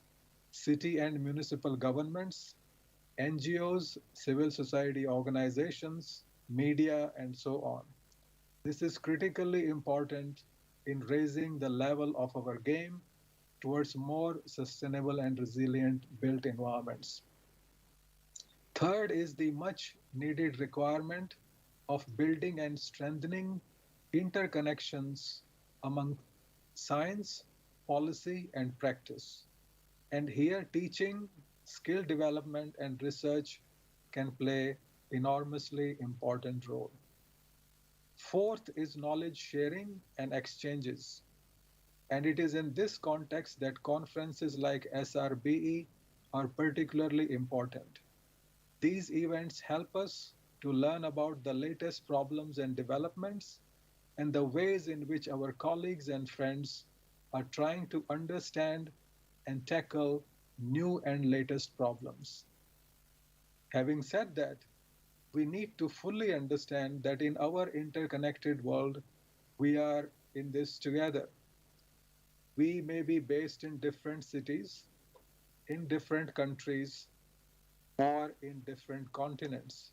city and municipal governments, NGOs, civil society organizations, media, and so on. This is critically important in raising the level of our game towards more sustainable and resilient built environments. Third is the much needed requirement of building and strengthening interconnections among science, policy, and practice. And here, teaching, skill development, and research can play enormously important role. Fourth is knowledge sharing and exchanges. And it is in this context that conferences like SRBE are particularly important. These events help us to learn about the latest problems and developments and the ways in which our colleagues and friends are trying to understand and tackle new and latest problems. Having said that, we need to fully understand that in our interconnected world, we are in this together. We may be based in different cities, in different countries, or in different continents,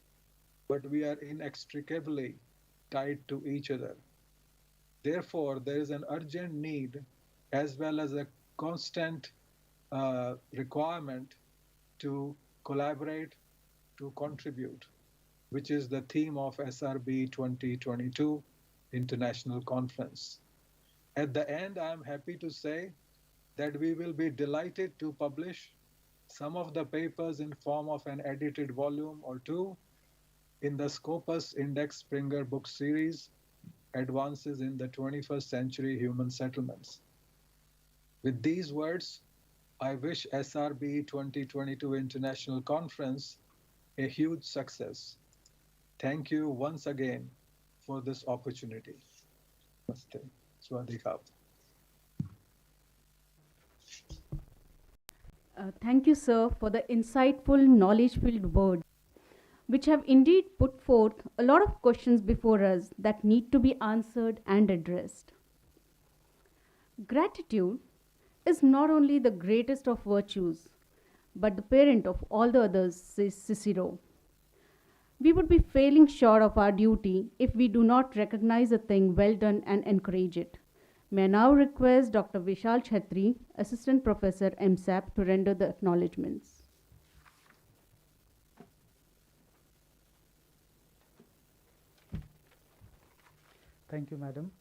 but we are inextricably tied to each other. Therefore, there is an urgent need as well as a constant requirement to collaborate, to contribute, which is the theme of SRB 2022 International Conference. At the end, I am happy to say that we will be delighted to publish some of the papers in form of an edited volume or two in the Scopus Index Springer book series, Advances in the 21st Century Human Settlements. With these words, I wish SRB 2022 International Conference a huge success. Thank you once again for this opportunity. Namaste. Swadikap. Thank you, sir, for the insightful, knowledge-filled words, which have indeed put forth a lot of questions before us that need to be answered and addressed. Gratitude is not only the greatest of virtues, but the parent of all the others, says Cicero. We would be failing short of our duty if we do not recognize a thing well done and encourage it. May I now request Dr. Vishal Chhetri, Assistant Professor, MSAP, to render the acknowledgements. Thank you, madam.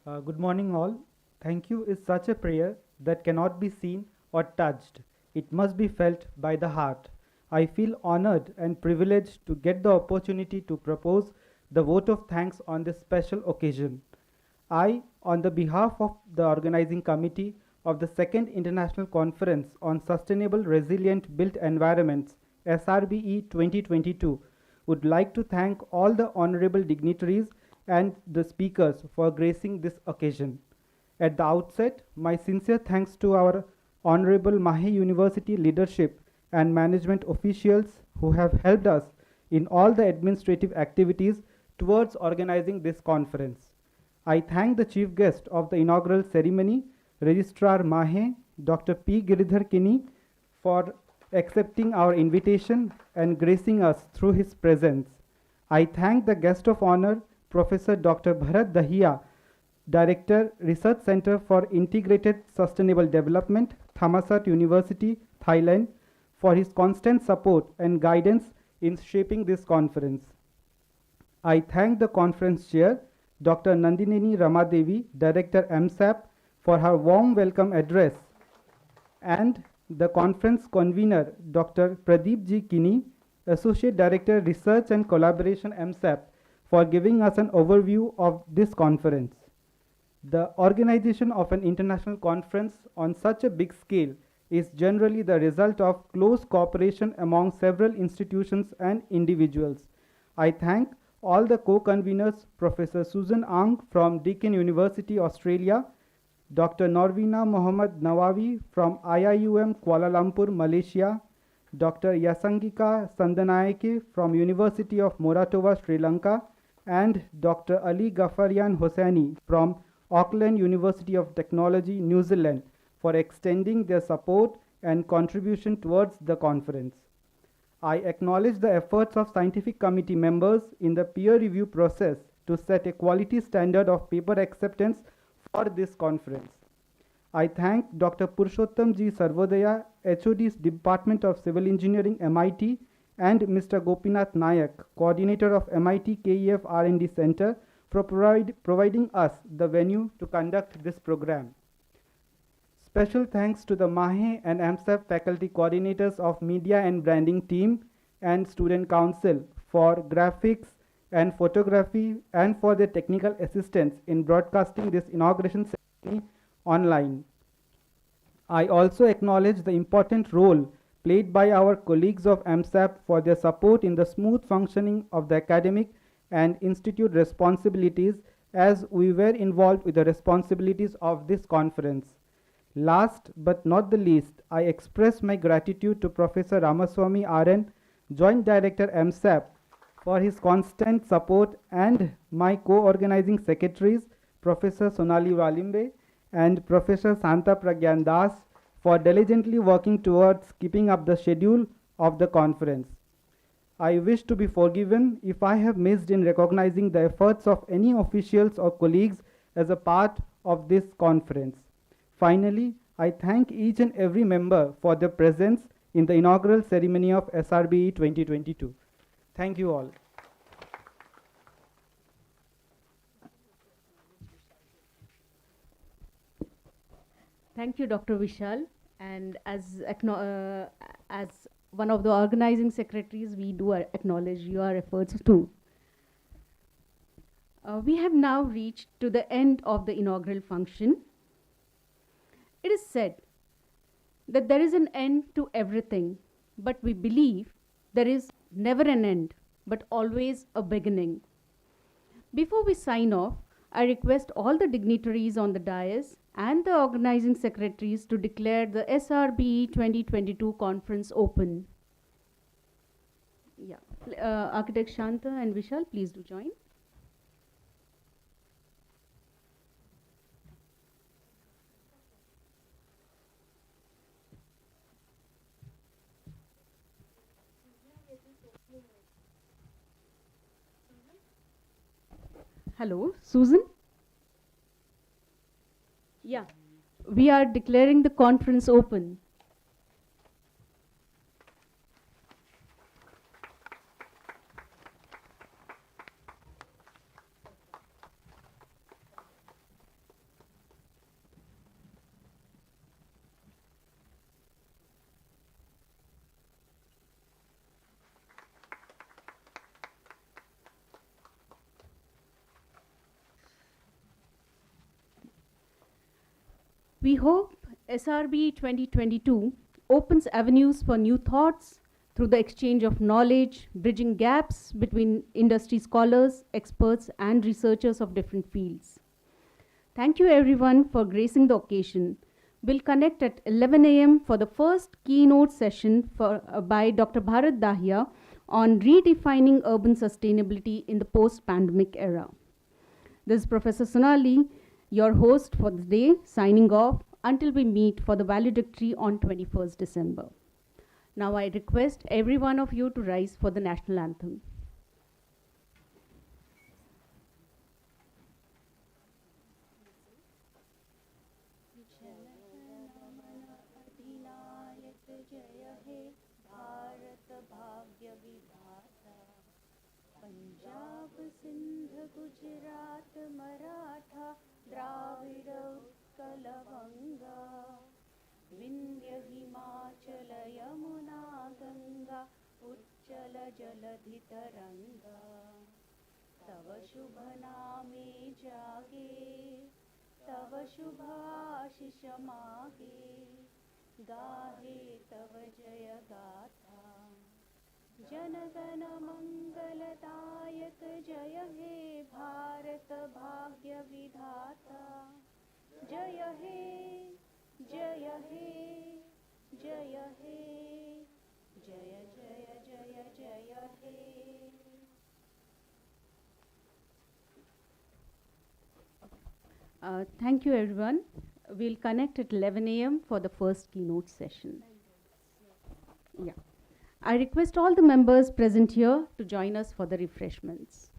Good morning, all. Thank you is such a prayer that cannot be seen or touched. It must be felt by the heart. I feel honored and privileged to get the opportunity to propose the vote of thanks on this special occasion. I, on the behalf of the organizing committee of the Second International Conference on Sustainable Resilient Built Environments, SRBE 2022, would like to thank all the honorable dignitaries and the speakers for gracing this occasion. At the outset, my sincere thanks to our Honorable Mahe University leadership and management officials who have helped us in all the administrative activities towards organizing this conference. I thank the chief guest of the inaugural ceremony, Registrar Mahe, Dr. P. Giridhar Kini, for accepting our invitation and gracing us through his presence. I thank the guest of honor, Professor Dr. Bharat Dahiya, Director, Research Center for Integrated Sustainable Development, Thammasat University, Thailand, for his constant support and guidance in shaping this conference. I thank the conference chair, Dr. Nandineni Ramadevi, Director MSAP, for her warm welcome address, and the conference convener, Dr. Pradeep G. Kini, Associate Director, Research and Collaboration MSAP, for giving us an overview of this conference. The organization of an international conference on such a big scale is generally the result of close cooperation among several institutions and individuals. I thank all the co-conveners, Professor Susan Ang from Deakin University, Australia, Dr. Norvina Mohammad Nawawi from IIUM Kuala Lumpur, Malaysia, Dr. Yasangika Sandanayake from University of Moratova, Sri Lanka, and Dr. Ali Ghaffarian Hosseini from Auckland University of Technology, New Zealand, for extending their support and contribution towards the conference. I acknowledge the efforts of scientific committee members in the peer review process to set a quality standard of paper acceptance for this conference. I thank Dr. Purushottam G. Sarvodaya, HOD Department of Civil Engineering, MIT, and Mr. Gopinath Nayak, Coordinator of MIT KEF R&D Center, for providing us the venue to conduct this program. Special thanks to the Mahe and AMSAP faculty coordinators of Media and Branding team and Student Council for graphics and photography and for their technical assistance in broadcasting this inauguration ceremony online. I also acknowledge the important role played by our colleagues of AMSAP for their support in the smooth functioning of the academic and institute responsibilities, as we were involved with the responsibilities of this conference. Last but not the least, I express my gratitude to Professor Ramaswamy RN, Joint Director MSAP, for his constant support, and my co-organizing secretaries, Professor Sonali Walimbe and Professor Santa Pragyan Das, for diligently working towards keeping up the schedule of the conference. I wish to be forgiven if I have missed in recognizing the efforts of any officials or colleagues as a part of this conference. Finally, I thank each and every member for their presence in the inaugural ceremony of SRBE 2022. Thank you all. Thank you, Dr. Vishal. And as one of the organizing secretaries, we do acknowledge your efforts too. We have now reached to the end of the inaugural function. It is said that there is an end to everything, but we believe there is never an end, but always a beginning. Before we sign off, I request all the dignitaries on the dais and the organizing secretaries to declare the SRBE 2022 conference open. Yeah, Architect Shanta and Vishal, please do join. Hello, Susan? Yeah, we are declaring the conference open. We hope SRBE 2022 opens avenues for new thoughts through the exchange of knowledge, bridging gaps between industry scholars, experts, and researchers of different fields. Thank you everyone for gracing the occasion. We'll connect at 11 a.m. for the first keynote session by Dr. Bharat Dahiya on redefining urban sustainability in the post-pandemic era. This is Professor Sonali, your host for the day, signing off until we meet for the valedictory on 21st December. Now I request every one of you to rise for the national anthem. Punjab Sindh Gujarat Maratha Dravid Utkal Ganga Vindhya Himachal Yamuna Ganga उच्चल जलधि तरंगा तव शुभ नामे जागे तव शुभ आशीष मागे गाहे तव जय गाथा जनगण मंगलदायक जय हे भारत भाग्य विधाता जय हे जय हे जय हे जय जय जय जय हे. Thank you everyone. We'll connect at 11 a.m. for the first keynote session. Yeah. I request all the members present here to join us for the refreshments.